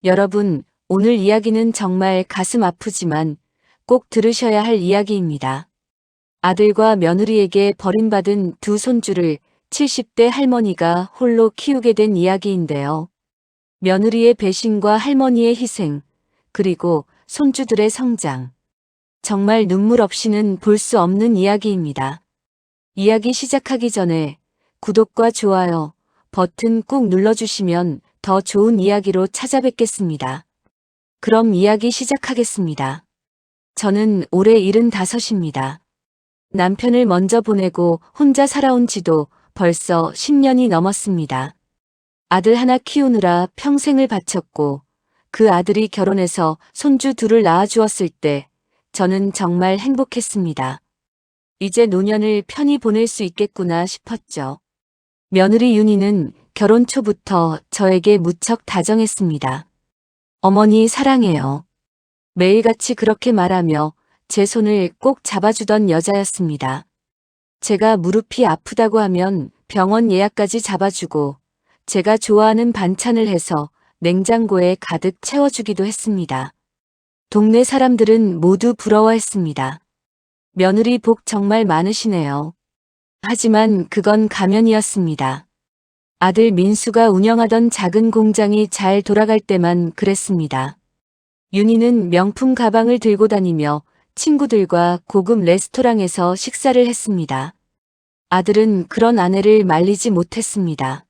여러분, 오늘 이야기는 정말 가슴 아프지만 꼭 들으셔야 할 이야기입니다. 아들과 며느리에게 버림받은 두 손주를 70대 할머니가 홀로 키우게 된 이야기인데요. 며느리의 배신과 할머니의 희생, 그리고 손주들의 성장. 정말 눈물 없이는 볼 수 없는 이야기입니다. 이야기 시작하기 전에 구독과 좋아요 버튼 꾹 눌러주시면 더 좋은 이야기로 찾아뵙겠습니다. 그럼 이야기 시작하겠습니다. 저는 올해 75입니다. 남편을 먼저 보내고 혼자 살아온 지도 벌써 10년이 넘었습니다. 아들 하나 키우느라 평생을 바쳤고 그 아들이 결혼해서 손주 둘을 낳아주었을 때 저는 정말 행복했습니다. 이제 노년을 편히 보낼 수 있겠구나 싶었죠. 며느리 윤희는 결혼 초부터 저에게 무척 다정했습니다. 어머니 사랑해요. 매일같이 그렇게 말하며 제 손을 꼭 잡아주던 여자였습니다. 제가 무릎이 아프다고 하면 병원 예약까지 잡아주고 제가 좋아하는 반찬을 해서 냉장고에 가득 채워주기도 했습니다. 동네 사람들은 모두 부러워했습니다. 며느리 복 정말 많으시네요. 하지만 그건 가면이었습니다. 아들 민수가 운영하던 작은 공장이 잘 돌아갈 때만 그랬습니다. 윤희는 명품 가방을 들고 다니며 친구들과 고급 레스토랑에서 식사를 했습니다. 아들은 그런 아내를 말리지 못했습니다.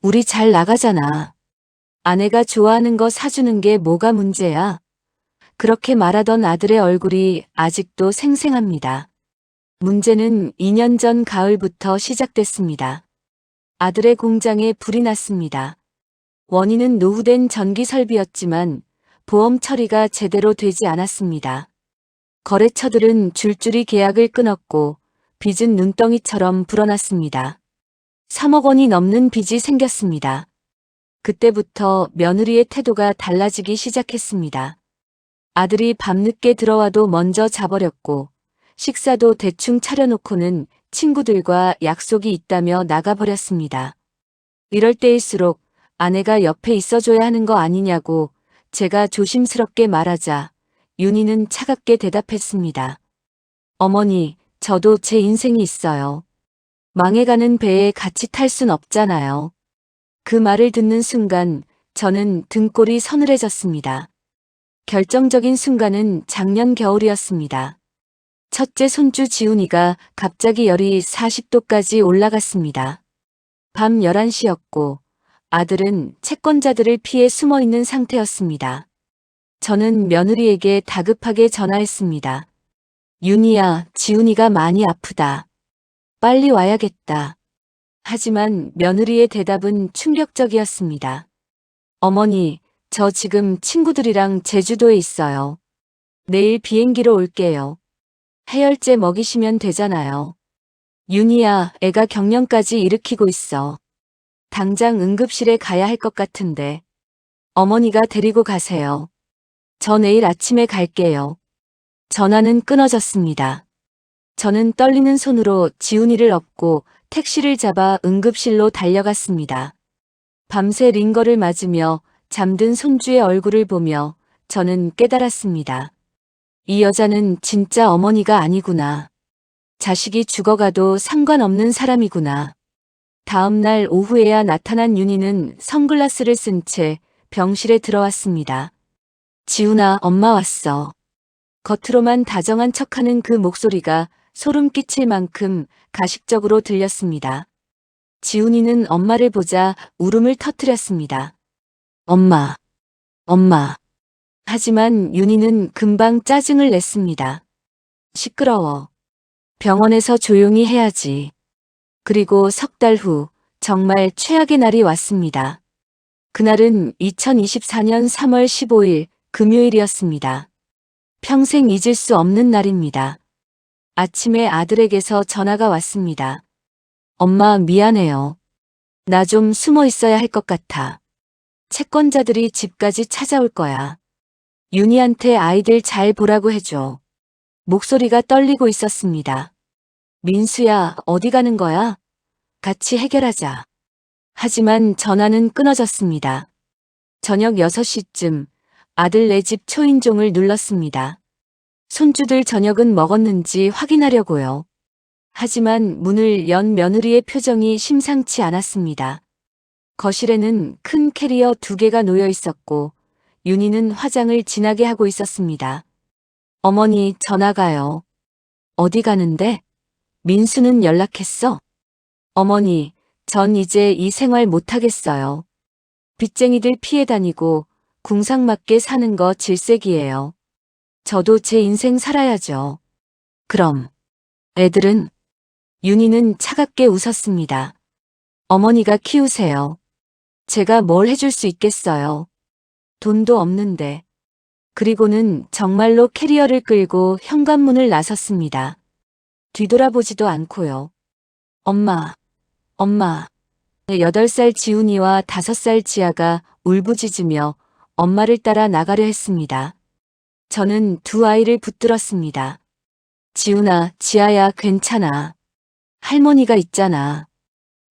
우리 잘 나가잖아. 아내가 좋아하는 거 사주는 게 뭐가 문제야? 그렇게 말하던 아들의 얼굴이 아직도 생생합니다. 문제는 2년 전 가을부터 시작됐습니다. 아들의 공장에 불이 났습니다. 원인은 노후된 전기 설비였지만 보험 처리가 제대로 되지 않았습니다. 거래처들은 줄줄이 계약을 끊었고 빚은 눈덩이처럼 불어났습니다. 3억 원이 넘는 빚이 생겼습니다. 그때부터 며느리의 태도가 달라지기 시작했습니다. 아들이 밤늦게 들어와도 먼저 자버렸고 식사도 대충 차려놓고는 친구들과 약속이 있다며 나가버렸습니다. 이럴 때일수록 아내가 옆에 있어줘야 하는 거 아니냐고 제가 조심스럽게 말하자 윤희는 차갑게 대답했습니다. 어머니, 저도 제 인생이 있어요. 망해가는 배에 같이 탈 순 없잖아요. 그 말을 듣는 순간 저는 등골이 서늘해졌습니다. 결정적인 순간은 작년 겨울이었습니다. 첫째 손주 지훈이가 갑자기 열이 40도까지 올라갔습니다. 밤 11시였고 아들은 채권자들을 피해 숨어있는 상태였습니다. 저는 며느리에게 다급하게 전화했습니다. 윤희야, 지훈이가 많이 아프다. 빨리 와야겠다. 하지만 며느리의 대답은 충격적이었습니다. 어머니, 저 지금 친구들이랑 제주도에 있어요. 내일 비행기로 올게요. 해열제 먹이시면 되잖아요. 윤희야, 애가 경련까지 일으키고 있어. 당장 응급실에 가야 할 것 같은데. 어머니가 데리고 가세요. 저 내일 아침에 갈게요. 전화는 끊어졌습니다. 저는 떨리는 손으로 지훈이를 업고 택시를 잡아 응급실로 달려갔습니다. 밤새 링거를 맞으며 잠든 손주의 얼굴을 보며 저는 깨달았습니다. 이 여자는 진짜 어머니가 아니구나. 자식이 죽어가도 상관없는 사람이구나. 다음 날 오후에야 나타난 윤희는 선글라스를 쓴 채 병실에 들어왔습니다. 지훈아, 엄마 왔어. 겉으로만 다정한 척하는 그 목소리가 소름 끼칠 만큼 가식적으로 들렸습니다. 지훈이는 엄마를 보자 울음을 터뜨렸습니다. 엄마, 엄마. 하지만 윤희는 금방 짜증을 냈습니다. 시끄러워. 병원에서 조용히 해야지. 그리고 석 달 후 정말 최악의 날이 왔습니다. 그날은 2024년 3월 15일 금요일이었습니다. 평생 잊을 수 없는 날입니다. 아침에 아들에게서 전화가 왔습니다. 엄마, 미안해요. 나 좀 숨어 있어야 할 것 같아. 채권자들이 집까지 찾아올 거야. 윤희한테 아이들 잘 보라고 해줘. 목소리가 떨리고 있었습니다. 민수야, 어디 가는 거야? 같이 해결하자. 하지만 전화는 끊어졌습니다. 저녁 6시쯤 아들네 집 초인종을 눌렀습니다. 손주들 저녁은 먹었는지 확인하려고요. 하지만 문을 연 며느리의 표정이 심상치 않았습니다. 거실에는 큰 캐리어 2개가 놓여 있었고 윤희는 화장을 진하게 하고 있었습니다. 어머니, 전화가요. 어디 가는데? 민수는 연락했어? 어머니, 전 이제 이 생활 못하겠어요. 빚쟁이들 피해 다니고 궁상맞게 사는 거 질색이에요. 저도 제 인생 살아야죠. 그럼 애들은? 윤희는 차갑게 웃었습니다. 어머니가 키우세요. 제가 뭘 해줄 수 있겠어요. 돈도 없는데. 그리고는 정말로 캐리어를 끌고 현관문을 나섰습니다. 뒤돌아보지도 않고요. 엄마, 엄마. 8살 지훈이와 5살 지아가 울부짖으며 엄마를 따라 나가려 했습니다. 저는 두 아이를 붙들었습니다. 지훈아, 지아야, 괜찮아. 할머니가 있잖아.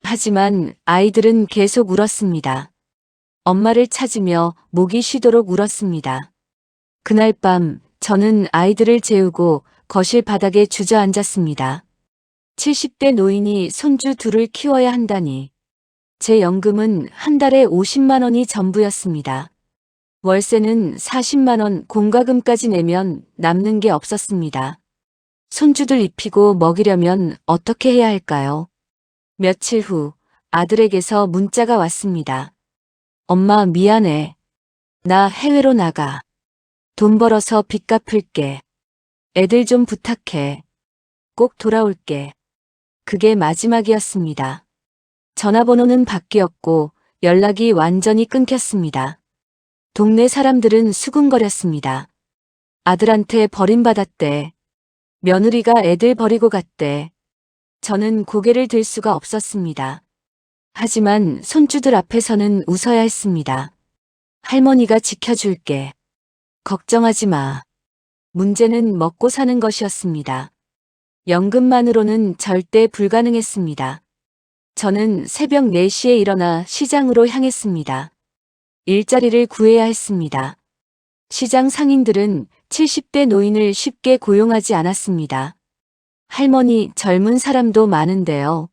하지만 아이들은 계속 울었습니다. 엄마를 찾으며 목이 쉬도록 울었습니다. 그날 밤 저는 아이들을 재우고 거실 바닥에 주저앉았습니다. 70대 노인이 손주 둘을 키워야 한다니. 제 연금은 한 달에 50만 원이 전부였습니다. 월세는 40만 원, 공과금까지 내면 남는 게 없었습니다. 손주들 입히고 먹이려면 어떻게 해야 할까요? 며칠 후 아들에게서 문자가 왔습니다. 엄마, 미안해. 나 해외로 나가. 돈 벌어서 빚 갚을게. 애들 좀 부탁해. 꼭 돌아올게. 그게 마지막이었습니다. 전화번호는 바뀌었고 연락이 완전히 끊겼습니다. 동네 사람들은 수군거렸습니다. 아들한테 버림받았대. 며느리가 애들 버리고 갔대. 저는 고개를 들 수가 없었습니다. 하지만 손주들 앞에서는 웃어야 했습니다. 할머니가 지켜줄게. 걱정하지 마. 문제는 먹고 사는 것이었습니다. 연금만으로는 절대 불가능했습니다. 저는 새벽 4시에 일어나 시장으로 향했습니다. 일자리를 구해야 했습니다. 시장 상인들은 70대 노인을 쉽게 고용하지 않았습니다. 할머니, 젊은 사람도 많은데요.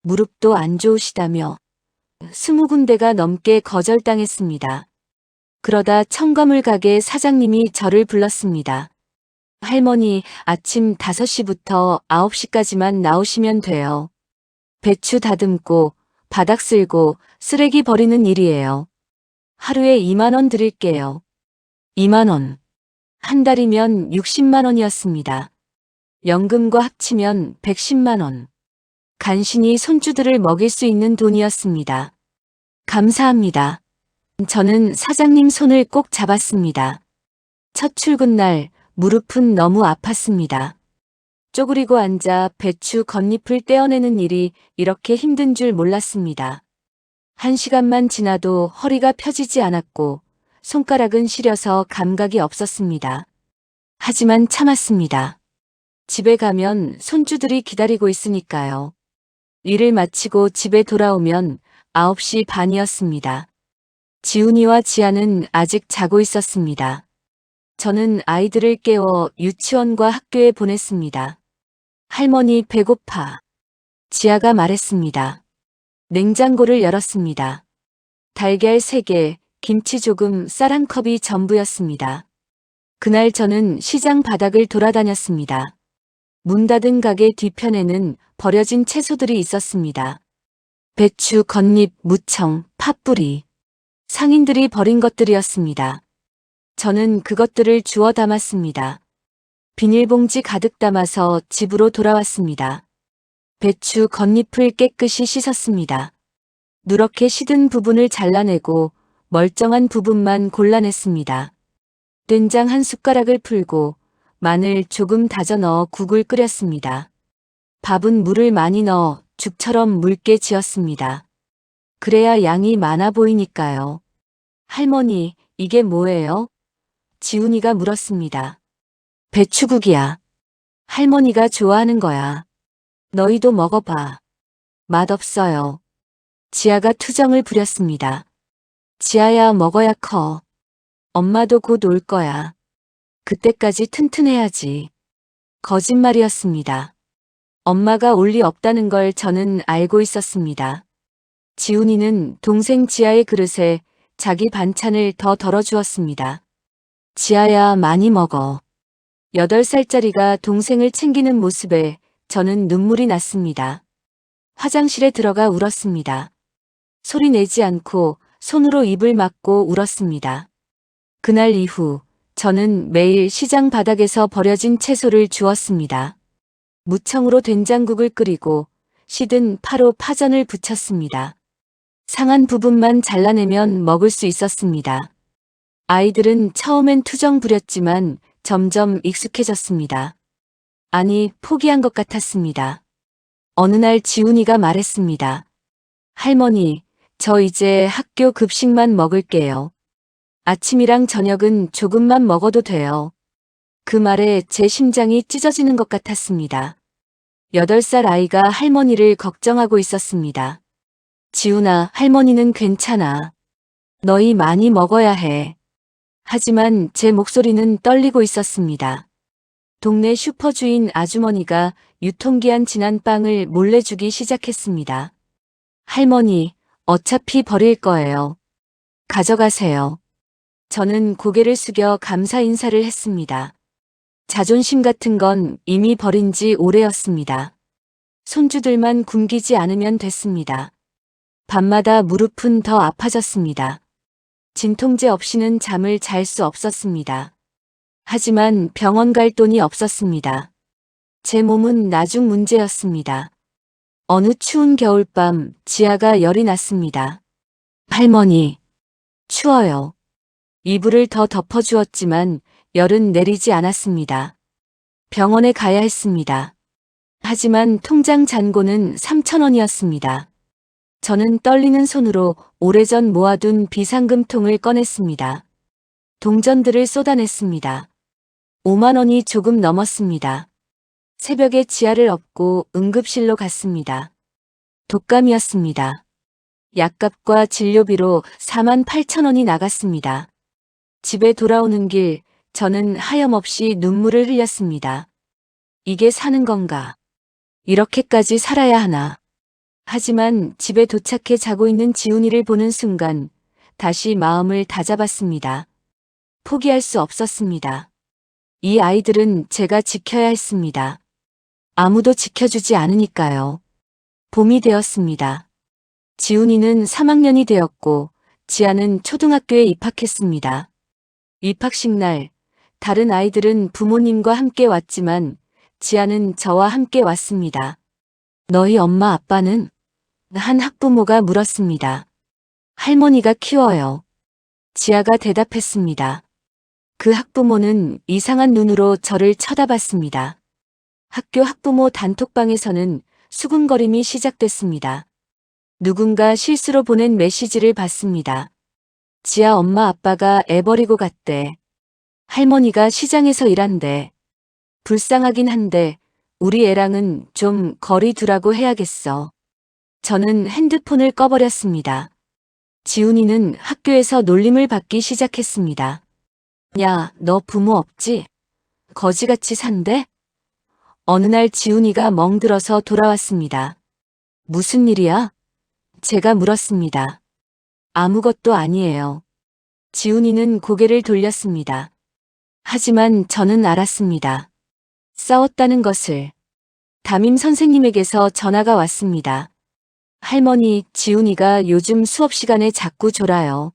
무릎도 안 좋으시다며 20군데가 넘게 거절당했습니다. 그러다 청과물 가게 사장님이 저를 불렀습니다. 할머니, 아침 5시부터 9시까지만 나오시면 돼요. 배추 다듬고 바닥 쓸고 쓰레기 버리는 일이에요. 하루에 2만 원 드릴게요. 2만 원. 한 달이면 60만 원이었습니다. 연금과 합치면 110만 원. 간신히 손주들을 먹일 수 있는 돈이었습니다. 감사합니다. 저는 사장님 손을 꼭 잡았습니다. 첫 출근 날 무릎은 너무 아팠습니다. 쪼그리고 앉아 배추 겉잎을 떼어내는 일이 이렇게 힘든 줄 몰랐습니다. 1시간만 지나도 허리가 펴지지 않았고 손가락은 시려서 감각이 없었습니다. 하지만 참았습니다. 집에 가면 손주들이 기다리고 있으니까요. 일을 마치고 집에 돌아오면 9시 반이었습니다. 지훈이와 지아는 아직 자고 있었습니다. 저는 아이들을 깨워 유치원과 학교에 보냈습니다. 할머니, 배고파. 지아가 말했습니다. 냉장고를 열었습니다. 달걀 3개, 김치 조금, 쌀 한 컵이 전부였습니다. 그날 저는 시장 바닥을 돌아다녔습니다. 문 닫은 가게 뒤편에는 버려진 채소들이 있었습니다. 배추, 겉잎, 무청, 팥뿌리. 상인들이 버린 것들이었습니다. 저는 그것들을 주워 담았습니다. 비닐봉지 가득 담아서 집으로 돌아왔습니다. 배추 겉잎을 깨끗이 씻었습니다. 누렇게 시든 부분을 잘라내고 멀쩡한 부분만 골라냈습니다. 된장 한 숟가락을 풀고 마늘 조금 다져 넣어 국을 끓였습니다. 밥은 물을 많이 넣어 죽처럼 묽게 지었습니다. 그래야 양이 많아 보이니까요. 할머니, 이게 뭐예요? 지훈이가 물었습니다. 배추국이야. 할머니가 좋아하는 거야. 너희도 먹어봐. 맛없어요. 지아가 투정을 부렸습니다. 지아야 먹어야 커. 엄마도 곧 올 거야. 그때까지 튼튼해야지. 거짓말이었습니다. 엄마가 올 리 없다는 걸 저는 알고 있었습니다. 지훈이는 동생 지아의 그릇에 자기 반찬을 더 덜어주었습니다. 지아야 많이 먹어. 8살짜리가 동생을 챙기는 모습에 저는 눈물이 났습니다. 화장실에 들어가 울었습니다. 소리 내지 않고 손으로 입을 막고 울었습니다. 그날 이후 저는 매일 시장 바닥에서 버려진 채소를 주었습니다. 무청으로 된장국을 끓이고 시든 파로 파전을 부쳤습니다. 상한 부분만 잘라내면 먹을 수 있었습니다. 아이들은 처음엔 투정 부렸지만 점점 익숙해졌습니다. 아니, 포기한 것 같았습니다. 어느 날 지훈이가 말했습니다. 할머니, 저 이제 학교 급식만 먹을게요. 아침이랑 저녁은 조금만 먹어도 돼요. 그 말에 제 심장이 찢어지는 것 같았습니다. 8살 아이가 할머니를 걱정하고 있었습니다. 지훈아, 할머니는 괜찮아. 너희 많이 먹어야 해. 하지만 제 목소리는 떨리고 있었습니다. 동네 슈퍼주인 아주머니가 유통기한 지난 빵을 몰래 주기 시작했습니다. 할머니, 어차피 버릴 거예요. 가져가세요. 저는 고개를 숙여 감사 인사를 했습니다. 자존심 같은 건 이미 버린 지 오래였습니다. 손주들만 굶기지 않으면 됐습니다. 밤마다 무릎은 더 아파졌습니다. 진통제 없이는 잠을 잘 수 없었습니다. 하지만 병원 갈 돈이 없었습니다. 제 몸은 나중 문제였습니다. 어느 추운 겨울밤 지아가 열이 났습니다. 할머니, 추워요. 이불을 더 덮어주었지만 열은 내리지 않았습니다. 병원에 가야 했습니다. 하지만 통장 잔고는 3,000원이었습니다. 저는 떨리는 손으로 오래전 모아둔 비상금통을 꺼냈습니다. 동전들을 쏟아냈습니다. 5만 원이 조금 넘었습니다. 새벽에 지아를 업고 응급실로 갔습니다. 독감이었습니다. 약값과 진료비로 4만 8천 원이 나갔습니다. 집에 돌아오는 길 저는 하염없이 눈물을 흘렸습니다. 이게 사는 건가? 이렇게까지 살아야 하나? 하지만 집에 도착해 자고 있는 지훈이를 보는 순간 다시 마음을 다잡았습니다. 포기할 수 없었습니다. 이 아이들은 제가 지켜야 했습니다. 아무도 지켜주지 않으니까요. 봄이 되었습니다. 지훈이는 3학년이 되었고 지아는 초등학교에 입학했습니다. 입학식 날 다른 아이들은 부모님과 함께 왔지만 지아는 저와 함께 왔습니다. 너희 엄마 아빠는? 한 학부모가 물었습니다. 할머니가 키워요. 지아가 대답했습니다. 그 학부모는 이상한 눈으로 저를 쳐다봤습니다. 학교 학부모 단톡방에서는 수군거림이 시작됐습니다. 누군가 실수로 보낸 메시지를 봤습니다. 지아 엄마 아빠가 애 버리고 갔대. 할머니가 시장에서 일한대. 불쌍하긴 한데 우리 애랑은 좀 거리 두라고 해야겠어. 저는 핸드폰을 꺼버렸습니다. 지훈이는 학교에서 놀림을 받기 시작했습니다. 야, 너 부모 없지? 거지같이 산대? 어느 날 지훈이가 멍들어서 돌아왔습니다. 무슨 일이야? 제가 물었습니다. 아무것도 아니에요. 지훈이는 고개를 돌렸습니다. 하지만 저는 알았습니다. 싸웠다는 것을. 담임 선생님에게서 전화가 왔습니다. 할머니, 지훈이가 요즘 수업 시간에 자꾸 졸아요.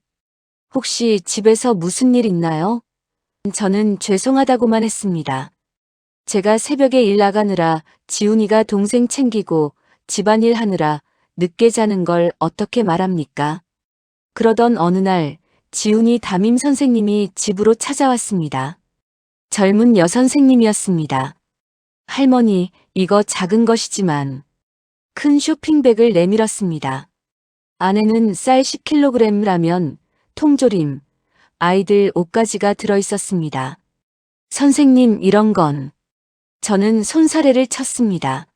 혹시 집에서 무슨 일 있나요? 저는 죄송하다고만 했습니다. 제가 새벽에 일 나가느라 지훈이가 동생 챙기고 집안일 하느라 늦게 자는 걸 어떻게 말합니까? 그러던 어느 날 지훈이 담임 선생님이 집으로 찾아왔습니다. 젊은 여선생님이었습니다. 할머니, 이거 작은 것이지만 큰 쇼핑백을 내밀었습니다. 안에는 쌀 10kg 라면, 통조림, 아이들 옷가지가 들어있었습니다. 선생님, 이런 건. 저는 손사래를 쳤습니다.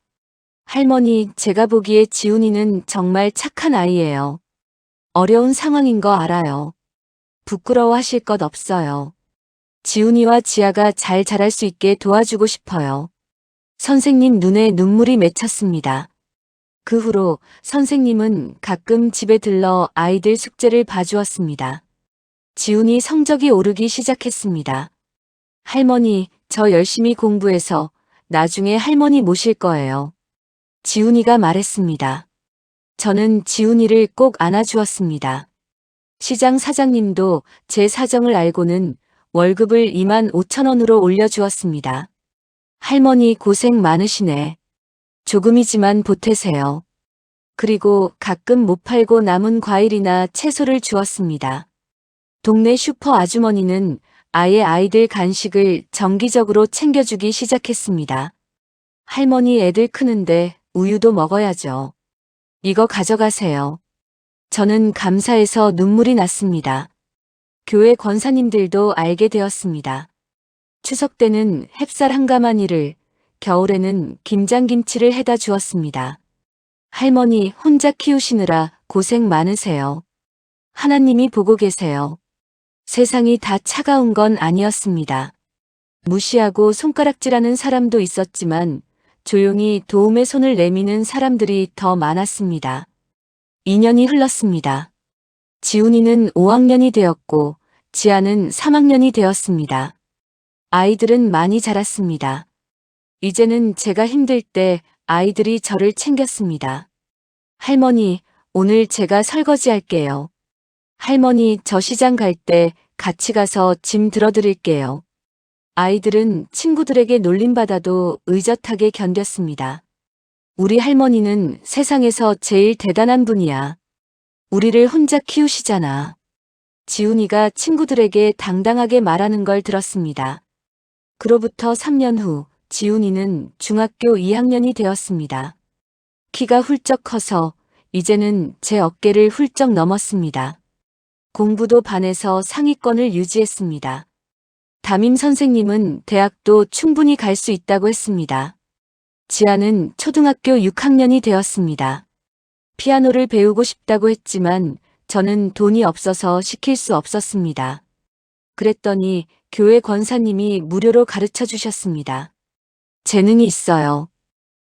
할머니, 제가 보기에 지훈이는 정말 착한 아이예요. 어려운 상황인 거 알아요. 부끄러워하실 것 없어요. 지훈이와 지아가 잘 자랄 수 있게 도와주고 싶어요. 선생님 눈에 눈물이 맺혔습니다. 그 후로 선생님은 가끔 집에 들러 아이들 숙제를 봐주었습니다. 지훈이 성적이 오르기 시작했습니다. 할머니, 저 열심히 공부해서 나중에 할머니 모실 거예요. 지훈이가 말했습니다. 저는 지훈이를 꼭 안아주었습니다. 시장 사장님도 제 사정을 알고는 월급을 25,000원으로 올려주었습니다. 할머니 고생 많으시네. 조금이지만 보태세요. 그리고 가끔 못 팔고 남은 과일이나 채소를 주었습니다. 동네 슈퍼 아주머니는 아예 아이들 간식을 정기적으로 챙겨주기 시작했습니다. 할머니 애들 크는데 우유도 먹어야죠. 이거 가져가세요. 저는 감사해서 눈물이 났습니다. 교회 권사님들도 알게 되었습니다. 추석 때는 햅쌀 한 가마니를, 겨울에는 김장김치를 해다 주었습니다. 할머니 혼자 키우시느라 고생 많으세요. 하나님이 보고 계세요. 세상이 다 차가운 건 아니었습니다. 무시하고 손가락질하는 사람도 있었지만 조용히 도움의 손을 내미는 사람들이 더 많았습니다. 2년이 흘렀습니다. 지훈이는 5학년이 되었고 지아는 3학년이 되었습니다. 아이들은 많이 자랐습니다. 이제는 제가 힘들 때 아이들이 저를 챙겼습니다. 할머니, 오늘 제가 설거지 할게요. 할머니, 저 시장 갈 때 같이 가서 짐 들어드릴게요. 아이들은 친구들에게 놀림받아도 의젓하게 견뎠습니다. 우리 할머니는 세상에서 제일 대단한 분이야. 우리를 혼자 키우시잖아. 지훈이가 친구들에게 당당하게 말하는 걸 들었습니다. 그로부터 3년 후 지훈이는 중학교 2학년이 되었습니다. 키가 훌쩍 커서 이제는 제 어깨를 훌쩍 넘었습니다. 공부도 반에서 상위권을 유지했습니다. 담임 선생님은 대학도 충분히 갈 수 있다고 했습니다. 지아는 초등학교 6학년이 되었습니다. 피아노를 배우고 싶다고 했지만 저는 돈이 없어서 시킬 수 없었습니다. 그랬더니 교회 권사님이 무료로 가르쳐 주셨습니다. 재능이 있어요.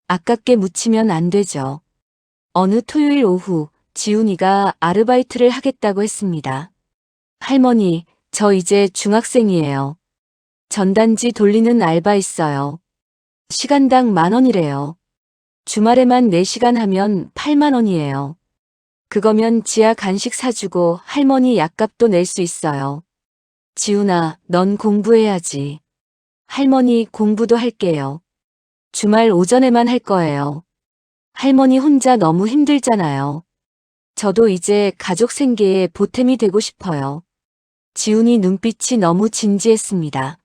아깝게 묻히면 안 되죠. 어느 토요일 오후 지훈이가 아르바이트를 하겠다고 했습니다. 할머니, 저 이제 중학생이에요. 전단지 돌리는 알바 있어요. 시간당 10,000원이래요. 주말에만 4시간 하면 80,000원이에요. 그거면 지아 간식 사주고 할머니 약값도 낼 수 있어요. 지훈아, 넌 공부해야지. 할머니 공부도 할게요. 주말 오전에만 할 거예요. 할머니 혼자 너무 힘들잖아요. 저도 이제 가족 생계에 보탬이 되고 싶어요. 지훈이 눈빛이 너무 진지했습니다.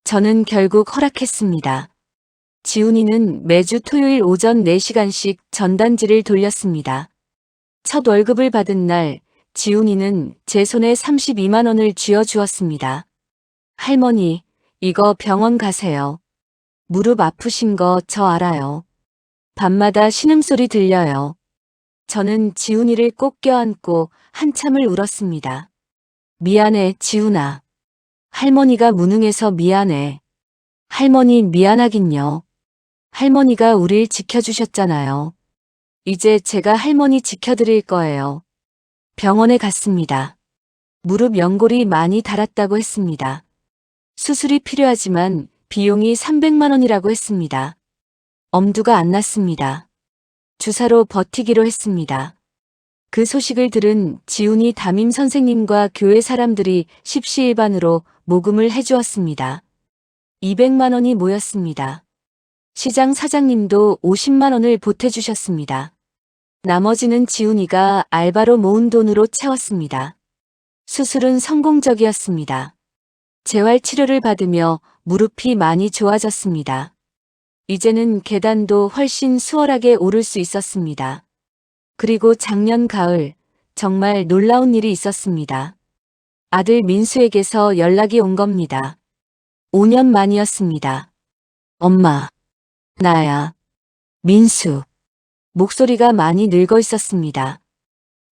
저는 결국 허락했습니다. 지훈이는 매주 토요일 오전 4시간씩 전단지를 돌렸습니다. 첫 월급을 받은 날 지훈이는 제 손에 32만 원을 쥐어주었습니다. 할머니, 이거 병원 가세요. 무릎 아프신 거 저 알아요. 밤마다 신음소리 들려요. 저는 지훈이를 꼭 껴안고 한참을 울었습니다. 미안해, 지훈아. 할머니가 무능해서 미안해. 할머니 미안하긴요. 할머니가 우릴 지켜주셨잖아요. 이제 제가 할머니 지켜드릴 거예요. 병원에 갔습니다. 무릎 연골이 많이 닳았다고 했습니다. 수술이 필요하지만 비용이 300만 원이라고 했습니다. 엄두가 안 났습니다. 주사로 버티기로 했습니다. 그 소식을 들은 지훈이 담임 선생님과 교회 사람들이 십시일반으로 모금을 해주었습니다. 200만 원이 모였습니다. 시장 사장님도 50만 원을 보태주셨습니다. 나머지는 지훈이가 알바로 모은 돈으로 채웠습니다. 수술은 성공적이었습니다. 재활치료를 받으며 무릎이 많이 좋아졌습니다. 이제는 계단도 훨씬 수월하게 오를 수 있었습니다. 그리고 작년 가을 정말 놀라운 일이 있었습니다. 아들 민수에게서 연락이 온 겁니다. 5년 만이었습니다. 엄마, 나야. 민수. 목소리가 많이 늙어 있었습니다.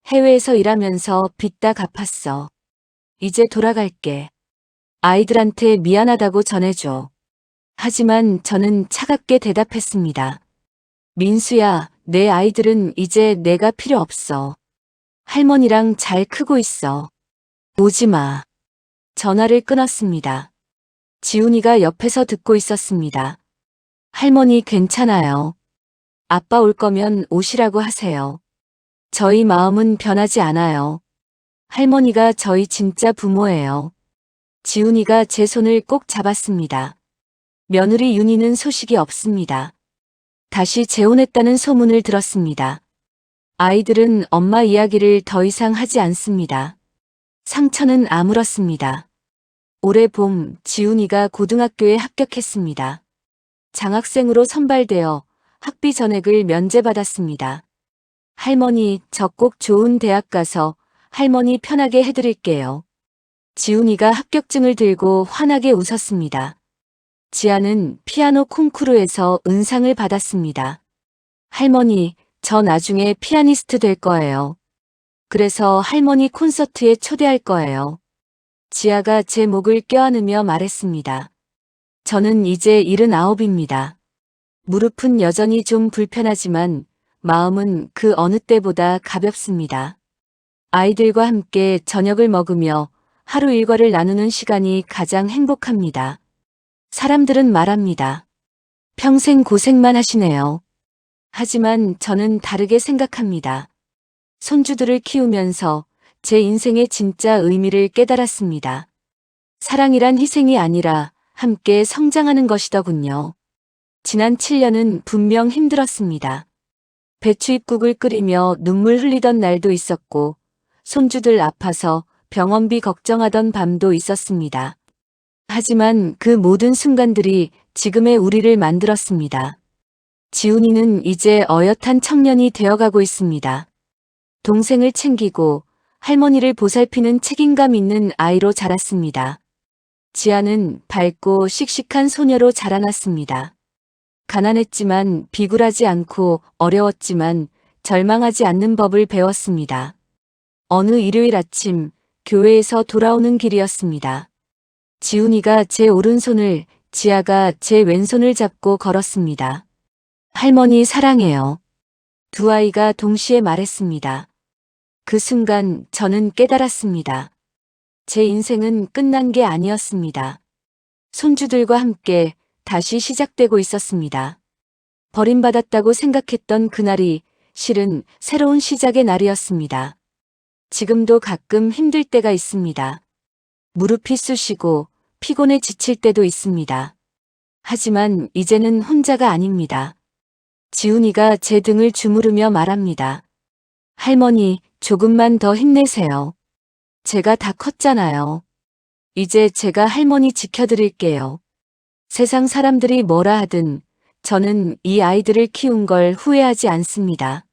해외에서 일하면서 빚 다 갚았어. 이제 돌아갈게. 아이들한테 미안하다고 전해줘. 하지만 저는 차갑게 대답했습니다. 민수야, 내 아이들은 이제 내가 필요 없어. 할머니랑 잘 크고 있어. 오지 마. 전화를 끊었습니다. 지훈이가 옆에서 듣고 있었습니다. 할머니 괜찮아요. 아빠 올 거면 오시라고 하세요. 저희 마음은 변하지 않아요. 할머니가 저희 진짜 부모예요. 지훈이가 제 손을 꼭 잡았습니다. 며느리 윤희는 소식이 없습니다. 다시 재혼했다는 소문을 들었습니다. 아이들은 엄마 이야기를 더 이상 하지 않습니다. 상처는 아물었습니다. 올해 봄 지훈이가 고등학교에 합격했습니다. 장학생으로 선발되어 학비 전액을 면제받았습니다. 할머니, 저 꼭 좋은 대학 가서 할머니 편하게 해드릴게요. 지훈이가 합격증을 들고 환하게 웃었습니다. 지아는 피아노 콩쿠르에서 은상을 받았습니다. 할머니, 저 나중에 피아니스트 될 거예요. 그래서 할머니 콘서트에 초대할 거예요. 지아가 제 목을 껴안으며 말했습니다. 저는 이제 79입니다. 무릎은 여전히 좀 불편하지만 마음은 그 어느 때보다 가볍습니다. 아이들과 함께 저녁을 먹으며 하루 일과를 나누는 시간이 가장 행복합니다. 사람들은 말합니다. 평생 고생만 하시네요. 하지만 저는 다르게 생각합니다. 손주들을 키우면서 제 인생의 진짜 의미를 깨달았습니다. 사랑이란 희생이 아니라 함께 성장하는 것이더군요. 지난 7년은 분명 힘들었습니다. 배추잎국을 끓이며 눈물 흘리던 날도 있었고, 손주들 아파서 병원비 걱정하던 밤도 있었습니다. 하지만 그 모든 순간들이 지금의 우리를 만들었습니다. 지훈이는 이제 어엿한 청년이 되어가고 있습니다. 동생을 챙기고 할머니를 보살피는 책임감 있는 아이로 자랐습니다. 지아는 밝고 씩씩한 소녀로 자라났습니다. 가난했지만 비굴하지 않고 어려웠지만 절망하지 않는 법을 배웠습니다. 어느 일요일 아침 교회에서 돌아오는 길이었습니다. 지훈이가 제 오른손을, 지아가 제 왼손을 잡고 걸었습니다. 할머니 사랑해요. 두 아이가 동시에 말했습니다. 그 순간 저는 깨달았습니다. 제 인생은 끝난 게 아니었습니다. 손주들과 함께 다시 시작되고 있었습니다. 버림받았다고 생각했던 그날이 실은 새로운 시작의 날이었습니다. 지금도 가끔 힘들 때가 있습니다. 무릎이 쑤시고 피곤해 지칠 때도 있습니다. 하지만 이제는 혼자가 아닙니다. 지훈이가 제 등을 주무르며 말합니다. 할머니, 조금만 더 힘내세요. 제가 다 컸잖아요. 이제 제가 할머니 지켜드릴게요. 세상 사람들이 뭐라 하든 저는 이 아이들을 키운 걸 후회하지 않습니다.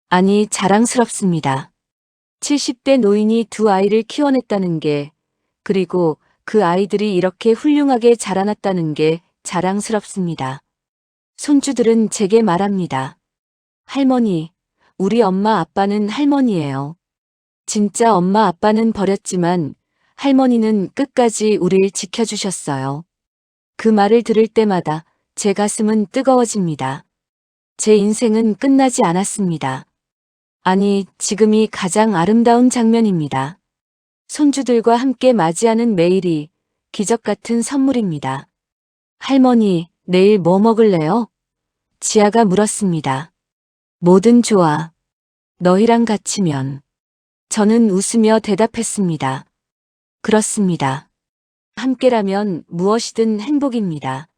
아니, 자랑스럽습니다. 70대 노인이 두 아이를 키워냈다는 게, 그리고 그 아이들이 이렇게 훌륭하게 자라났다는 게 자랑스럽습니다. 손주들은 제게 말합니다. 할머니, 우리 엄마 아빠는 할머니예요. 진짜 엄마 아빠는 버렸지만 할머니는 끝까지 우릴 지켜주셨어요. 그 말을 들을 때마다 제 가슴은 뜨거워집니다. 제 인생은 끝나지 않았습니다. 아니, 지금이 가장 아름다운 장면입니다. 손주들과 함께 맞이하는 매일이 기적 같은 선물입니다. 할머니, 내일 뭐 먹을래요? 지아가 물었습니다. 뭐든 좋아. 너희랑 같이면. 저는 웃으며 대답했습니다. 그렇습니다. 함께라면 무엇이든 행복입니다.